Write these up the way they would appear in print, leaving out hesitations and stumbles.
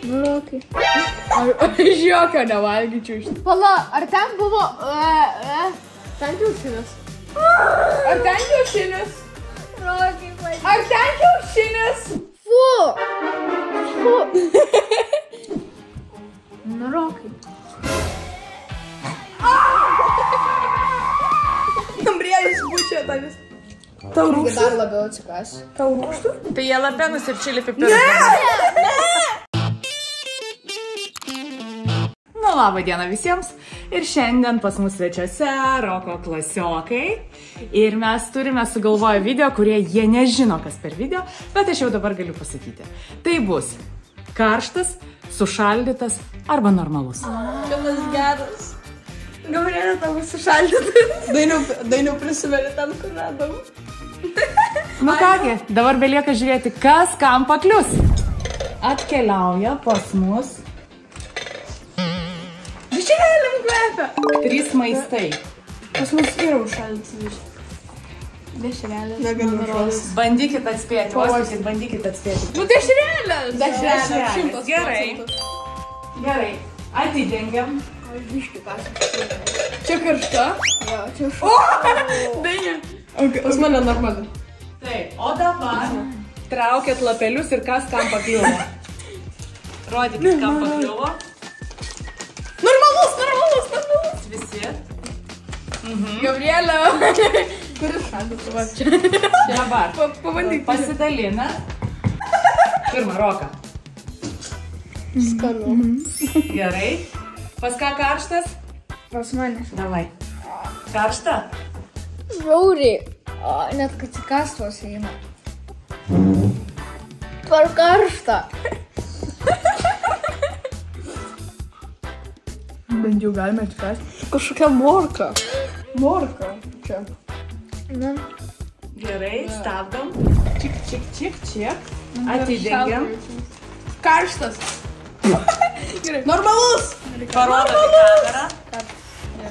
Nurokai. Aš jokio nevalgyčiau iš. Pala, ar ten buvo... Ten kiaušinis. Ar ten kiaušinis? Nurokai, pažiūrėk. Ar ten kiaušinis? Fu. Fu. Nurokai. Kambrėlis būčia tą vis. Tau rūkštų? Dar labiau atsikas. Tau rūkštų? Tai jalapenus ir čili pipirus. Nu, labą dieną visiems. Ir šiandien pas mus svečiuose Roko klasiokai. Ir mes turime sugalvoję video, kurie jie nežino, kas per video, bet aš jau dabar galiu pasakyti. Tai bus karštas, sušaldytas arba normalus. Vienas geras. Gabrielė, tau bus sušaldytas. Dainiau prisimeni ten, kur radau. Nu kągi, dabar belieka žiūrėti, kas kam paklius. Atkeliauja pas mus Bišėlim kvepia. 3 maistai. Pas mus yra užšaldytas. Dešrelės. Negaliu žos. Bandykit atspėti, uostykit, bandykit atspėti. Nu, dešrelės. Dešrelės. Gerai. Atidengiam. Aš biškiu pasakosiu. Čia karšta. Jo, čia O! Dainė. Pas mane normali. Taip, o dabar traukiat lapelius ir kas kam pakliuvo. Rodykit, kam pakliuvo. Normalus. Visi. Gabrielė. Kuris šaldytas? Va, čia. Dabar Pabandyk. pasidalina. Pirmą roką. skanu. Gerai. Pas ką karštas? Pas mane. Davai. Karšta? Žiauriai. O, net kad įkastos eina. Per karštą. Bent jau galime atkasti. Kažkokia morka. Morka. Čia. Na. Gerai, stabdom. Čik. Atidengiam. Karštas. Gerai. Normalus. Parodom į kamerą.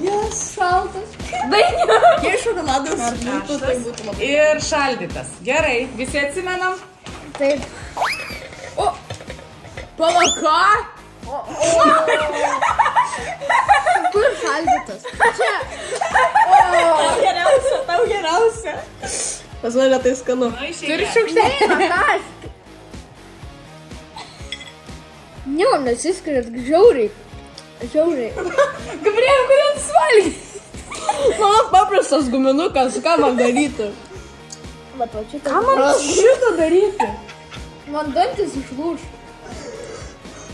Jas. Šaltas. Dainė. Jei šokoladas būtų, tai būtų labai. Ir šaldytas. Gerai, visi atsimenam. Taip. O. Palaka. Kur šaldytas? Čia. Tau geriausia. Pas mane tai skanu. Nu, Turi išeikė. šiukštelę. Eina, kas? Ne, nesiskiriat žiauriai. Gabrielė, kodėl tu suvalgai? Mano paprastas guminukas, ką man daryti? Bet va čia Ką man šitą daryti? Man dantis išlūš.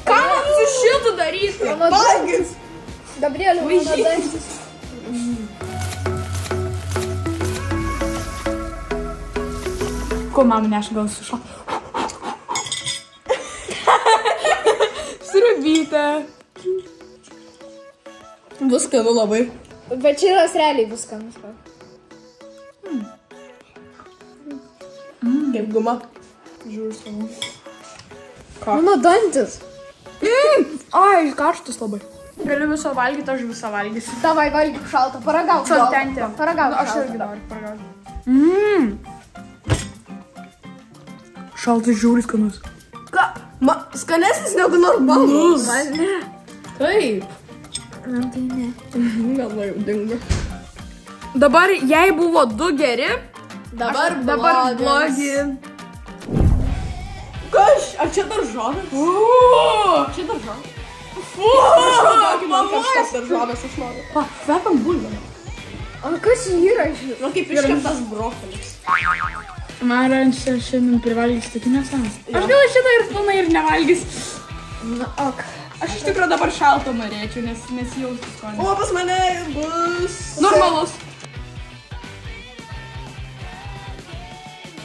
Ką man su šitu daryti? Mano Valgys. Gabrielė, mano dantis. Ko mam neš gal sušo? Sriubytė. Bus skanu labai. Bet čia yra realiai bus skanus. Kaip guma. Žiūrėjau savo. Mano dantis. Ai, karštas labai. Galiu viso valgyti, aš visą valgysiu. Davai, valgyk šaltą, paragauk. Šaltentė. Paragauk Aš irgi šaltą. noriu paragauti. Šaltas žiūris skanus. Ką? Skanesnis negu normalus. Man ne. Taip. Man tai ne. Gal jau dingo. Dabar, jei buvo 2 geri, dabar blogi. Kas? Ar čia daržovės? Čia daržovės. Kažkas daržovės aš noriu. Kvepam bulvę. O kas yra šis? Nu kaip iškeptas brokolis. Mara, šiandien privalgys tikinės sanas. Aš gal šitą ir pilnai ir nevalgys. Na, ok. Aš iš tikrųjų dabar šalto norėčiau, nes jaustų skonį. O pas mane bus... Normalus.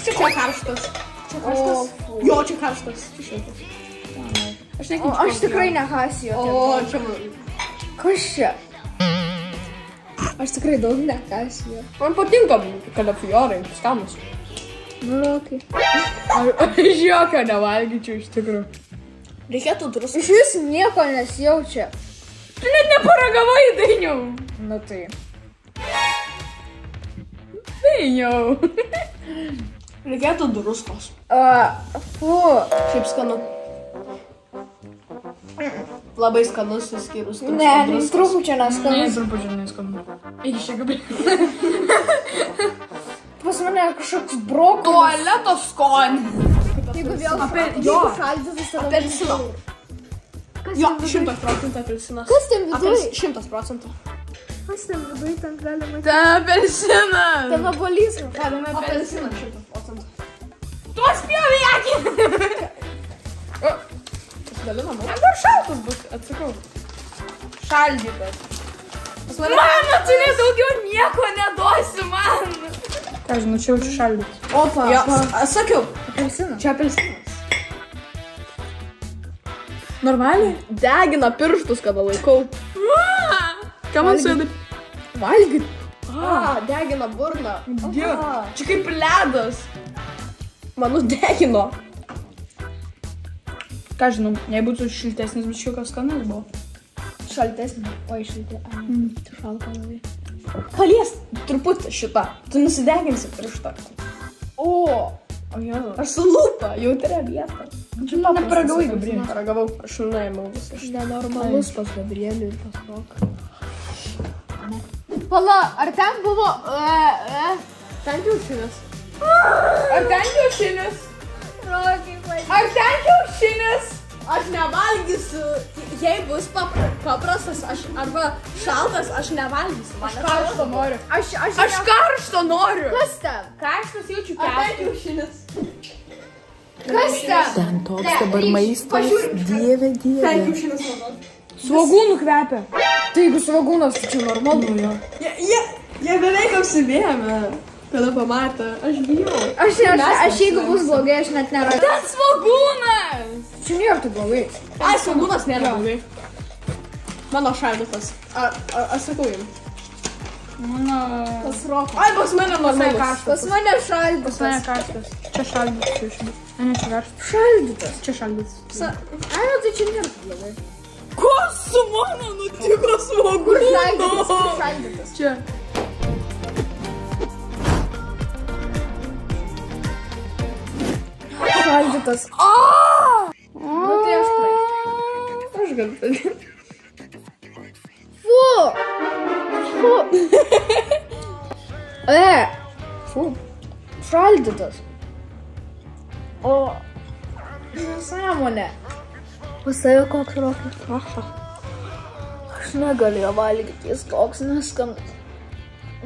Čia karštas. Jo, čia karštas. Čia šiltas. Aš O aš tikrai nekasiu. O, čia man. Kas čia? Aš tikrai daug nekasiu. Man patinka kalafiorai, skanus. Nurokai. Aš jokio nevalgyčiau iš tikrųjų. Reikėtų druskos. Iš vis nieko nesijaučia. Tu net neparagavai, Dainiau. Na tai. Dainiau. Reikėtų druskos. Fu. Šiaip skanu. Labai skanus, išskyrus. Ne, trupučio Ne, neskanus. truputį neskanu. Iki čia gabriel. Pas mane kažkoks brokolis. Tualeto skonį. Jeigu vėl jo. šaldytas, tada... Apelsino. Jo, 100% apelsinas. Kas ten viduj? 100%. Kas ten viduj, ten gali matyti? Ta apelsinas. Ten obuolys. Apelsinas 100%. Tu spjovė į akį. Pasidalinam. Man dar šaltas bus, atsakau. Šaldytas. Mama, tu nedaugiau nieko neduosi man. Ką žinau, čia jaučiu šaldyti. Opa. Jo, sakiau. Apelsinas. Čia apelsinas. Normaliai? Degina pirštus, kada laikau. Ką man suėdai? Valgyt. Degina burną. Dieve. Čia kaip ledas. Manu degino. Ką žinau, jei būtų šiltesnis, bet šiokas skanus buvo. Šaltesnė. Oi, šaltė. Tu šalta labai. Palies truputį šitą. Tu nusideginsi pirštą. O. Aš su lūpa, jautria vieta. Neparagavai, Gabrielė. Paragavau, aš nuėmiau visą šitą. Nenormalus pas Gabrielių ir pas Roką. Pala, ar ten buvo... Ten kiaušinis. Ar ten kiaušinis? Rokai, Ar ten kiaušinis? Aš nevalgysiu, jei bus paprastas arba šaltas, aš nevalgysiu. Aš karšto noriu. Aš karšto noriu. Kas ten? Karštas jaučiu Ar ten kepą. kiaušinis? Kas ten? Ten toks dabar maistas, dieve, Ten dieve. kiaušinis mano. Svogūnų kvepia. Tai jeigu svagūnas, tai čia normalu jo. Jie beveik apsivėmė, kada pamatė. Aš bijau. Aš jeigu bus blogai, aš net neradu. Ten svogūnas. Čia nėra tai blogai. Ai, svogūnas nėra blogai. Mano šaldytas. Aš sakau jums. Mano... Pas Roką. Ai, pas mane normalus. Pas mane šaldytas. Pas mane karštas. Čia šaldytas kiaušinis. Ne, čia karštas. Šaldytas. Čia šaldytas. Ai, nu tai čia nėra tai blogai. Kas su mano nutiko Kur šaldytas? svogūnas? Kur šaldytas? Čia. Šaldytas. Nu tai aš praeisiu. Aš galiu padėti. Fu! Fu! Fu. Šaldytas. O... Nesąmonė. Pas tave koks Rokas? Aš negaliu jo valgyti, jis koks neskanus.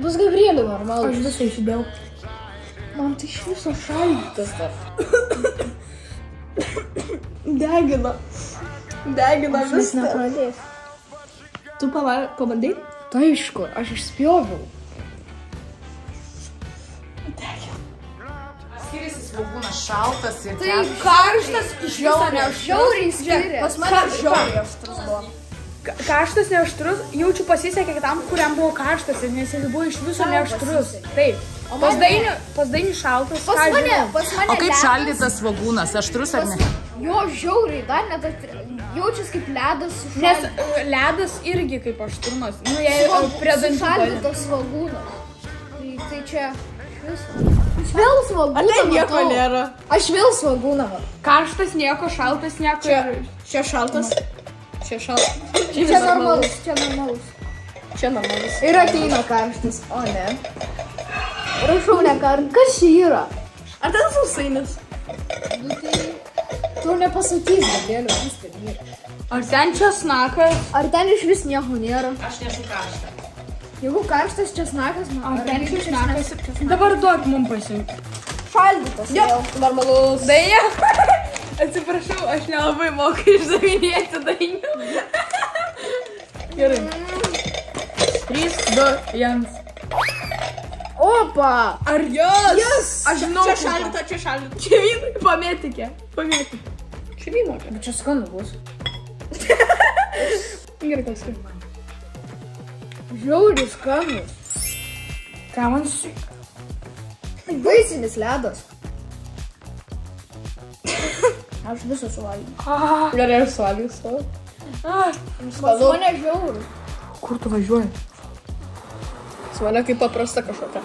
Bus Gabrielių normalus. Aš visą išidėjau. Man tai iš viso šaldytas dar. Degina. Degina Aš vis viską. nepradėsiu. Tu pabandai? Tai aišku, aš išspjoviau. Skiriasi svogūnas šaltas ir Tai karštas iš viso Žiauriai skiriasi. Pas mane žiauriai aštrus buvo. Karštas neaštrus, jaučiu pasisekė tam, kuriam buvo karštas, nes jis buvo iš viso neaštrus. Taip. Pas dainių šaltas. Pas ką mane, žinau. pas mane O kaip ledas. šaldytas svogūnas? Aštrus ar ne? Jo, žiauriai, dar net jaučiasi kaip ledas su Nes ledas irgi kaip aštrumas. Nu, jei prie dančių. šaldytas svogūnas. Tai čia iš viso. Aš vėl svogūną Ar ten nieko matau. nėra? Aš vėl svogūną matau. Karštas nieko, šaltas nieko. Čia šaltas. Čia šaltas. Čia normalus, čia normalus. Čia normalus. Ir ateina karštas, o ne. Prašau, ne karštas. Kas čia yra? Ar ten sausainis? Nu tai... Tu nepasakys, Gabrieliu, vis ten yra. Ar ten česnakas? Ar ten iš vis nieko nėra? Aš nesu karštą. Jeigu karštas česnakas, man... Ar ten česnakas? Dabar duok mum pasimti. Šaldytas Jo, vėl. normalus. Dainė. Atsiprašau, aš nelabai moku išdavinėti dainių. Gerai. 3, 2, 1. Opa! Ar jos? Aš žinau. Čia šaldyta, čia šaldyta. Čia vyno. Pamėtikė. Pamėtikė. Čia vyno. Bet čia skanu bus. Gerai, kas kaip. Žiauriai skanus. Ką man su... Tai baisinis ledas. Aš visą suvalgiau. Gerai, aš suvalgysiu. Pas mane žiauriai. Kur tu važiuoji? Su mane kaip paprasta kažkokia.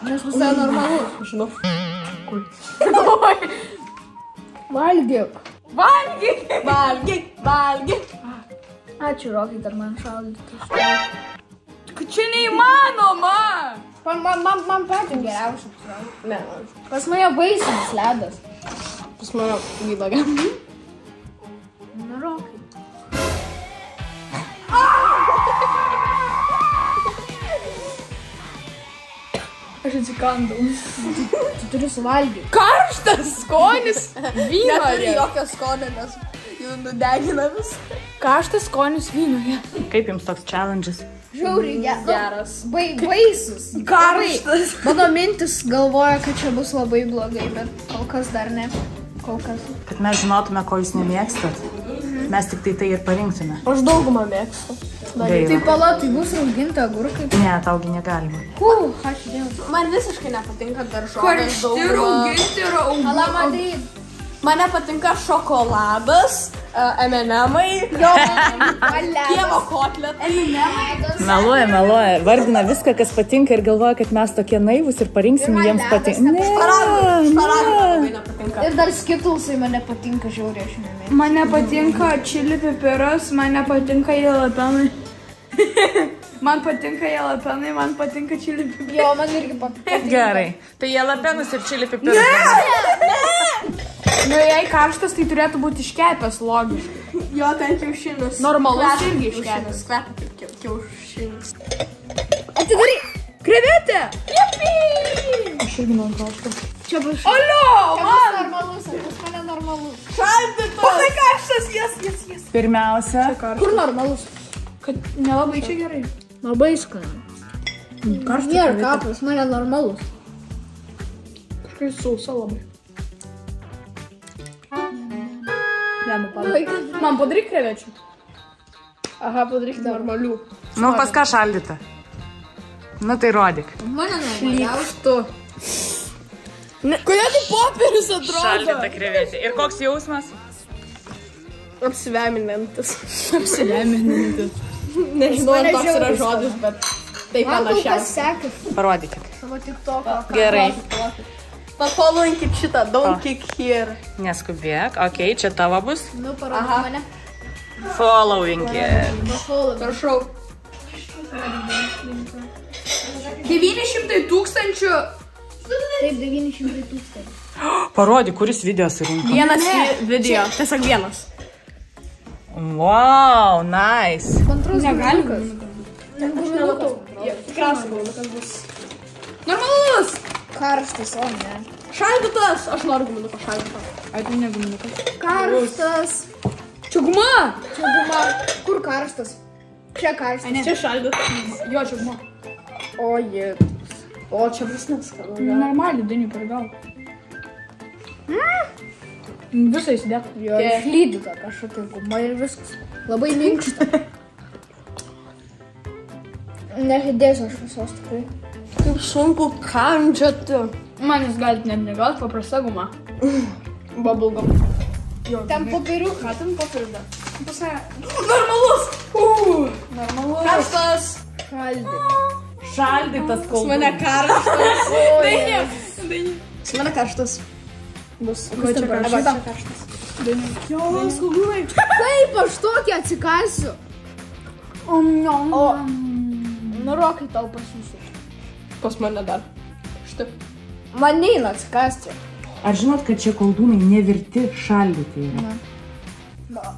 Nes visai normalus. Žinau. Valgyk. Valgyk! Valgyk. Ačiū, Rokai, kad man šaldyti. Čia neįmanoma! Man patį geriausia. Ne, Pas mane baisinis ledas. pas mane vylogia. Na, Rokai. Aš atsikandau. Tu turi suvalgyti. Karštas skonis. Neturi Vynoje. jokio skonio, nes jų nudegina visą. Karštas skonis vynoje. Kaip jums toks challenge'as? Žiauriai Geras. Baisus. Karštas. Mano mintis galvoja, kad čia bus labai blogai, bet kol kas dar ne. Kol kas. Kad mes žinotume, ko jūs nemėgstat. Mes tik tai ir parinktume. Aš daugumą mėgstu. Tai Gaila. pala, tai bus rauginta agurkai. Ne, taugi negalima. Ačiū Dievui. Man visiškai nepatinka daržovės Karšti dauguma. rauginti rauginti. Pala, matai. Man nepatinka šokoladas, M&M'ai, pieno kotletai. Meluoja. Vardina viską, kas patinka ir galvoja, kad mes tokie naivus ir parinksim jiems patinka. Šparagai labai nepatinka. Ir dar skitulsai man nepatinka žiauriai, aš nemėgstu. Man nepatinka čili pipiras, man nepatinka jalapenai. Man patinka jalapenai, man patinka čili pipiras. Jo, man irgi patinka. Gerai. Tai jalapenus ir čili pipirus. Nu, jei karštas, tai turėtų būti iškepęs, logiškai. Jo, ten kiaušinis. Normalus irgi iškepęs. Kiaušinis, kvepia kaip kiaušinis. Atidaryk. Krevetė! Aš irgi man karštas. Čia bus Alio, man! normalus, pas mane normalus. Šaldytas. Labai karštas, jas. Pirmiausia, Kur normalus? Kad nelabai čia gerai. Labai skanu. Nėra ką, pas mane normalus. Kažkai sausa labai. Man padaryk krevečių. Aha, padaryk dar. Normalių. nu pas ką šaldyta? Nu tai rodyk. Mane normalus. Kodėl tai popierius atrodo? Šaldyta krevetė. Ir koks jausmas? Apsiveminantis. Apsileminti. Nežinau, ar toks yra žodis, bet tai Man kol kas panašiausia. sekasi. Parodykit. Savo TikToką. Gerai. Pafollowinkit šitą, don't kick here. Neskubėk. Ok, čia tavo bus. Nu, parodyk mane. Followinkit. Prašau. 900 tūkstančių. Taip, 900 000. Parodyk, kuris video surinko. Vienas video. Tiesiog vienas. Wow, nice. Antras Negalima. Aš nematau. Tikriausiai gauliukas bus. Normalus. Karštas, o ne. Šaldytas. Aš noriu guminuką šaldytą. Ai, tai ne guminukas. Karštas. Čia guma. Čia guma. Kur karštas? Čia karštas. Čia šaldytas. Jo, čia guma. O, jie. O, čia bus neskanu. Normaliai, dainių paragau. Visą įsidėk. Jo, išlydyta kažkokia guma ir viskas. Labai minkšta. Nehidėsiu aš visos tikrai. Kaip sunku kandžioti. Man jūs galite net negauti, paprasta guma. Bubblegum. Ten popieriukas. Ką ten papirda? Normalus. Normalus. Karštas. Šaldytas kol. Mane karštas. Dainių. Pas mane karštas. Bus. Ko čia karštas? Kaip aš tokį atsikasiu? O, nu, Rokai tau pasiūsiu. Pas mane dar. Štai. Man neina atsikasti. Ar žinot, kad čia koldūnai nevirti šaldyti yra?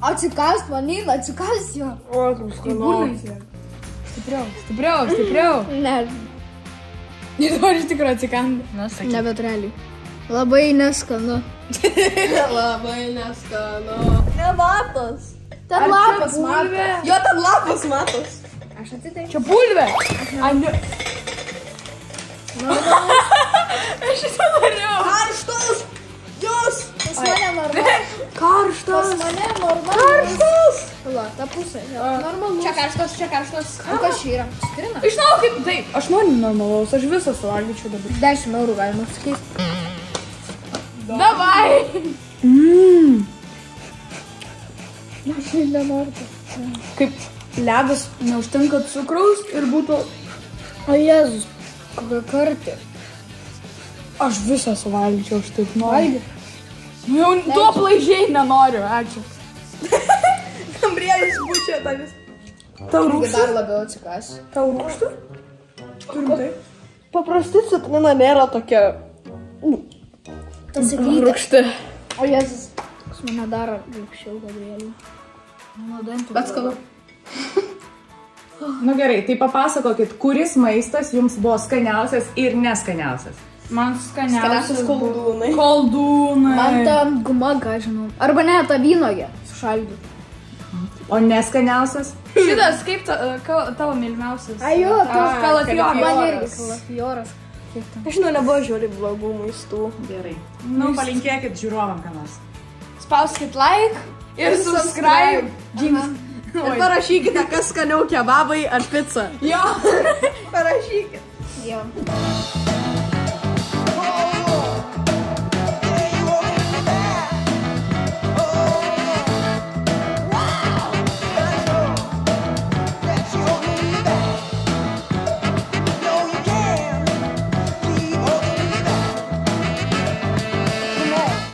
Atsikast, man neina atsikasti jo. O, kaip skanu. Stipriau. Ne, Nenori iš tikrųjų atsikandų. Nu, sakyk. ne, bet realiai. Labai neskanu. Labai neskanu. Ne lapas. Ten lapas mato. Jo, ten lapas matos. Aš atitaičiu. Čia bulvė. Ai, ne. Aš šitą norėjau. Karštas. Jos. Pas mane normalus. Karštas. Pas mane normalus. Karštas. La, ta pusė. Normalus. Čia karštas. O kas čia yra? Citrina? Iš naujo kaip taip. Aš noriu normalaus, aš visą suvalgyčiau dabar. 10 eurų galima sakyti. Davai. Aš nenoriu. Kaip ledas neužtenka cukraus ir būtų... O Jėzus, kokia kartė. Aš visą suvalgyčiau, aš taip noriu. Jau tuo plaižiai nenoriu, ačiū. Kambrėlis bučia tą vis. Tau rūkštų? Dar labiau atsikasiu. Tau rūkštų? Rimtai. Paprastai citrina nėra tokia Tas įklytė. rūgšti. O Jėzus, kas mane daro rūkščiau, Gabrielį. Mano dantų. Bet skanu. Nu gerai, tai papasakokit, kuris maistas jums buvo skaniausias ir neskaniausias. Man skaniausias koldūnai. koldūnai. Man ta guma, ką žinau. Arba ne, ta vynogė. Sušaldyti. O neskaniausias? Šitas kaip tavo mylimiausias? Ajo, tas kalafioras. Man irgi kalafioras. Aš žinau, nebuvo žiūri blogų maistų. Gerai. Nu, palinkėkit žiūrovam ką nors. Spauskit like ir subscribe. Ir parašykite, kas skaniau kebabai ar pica. Jo. Parašykite. Jo.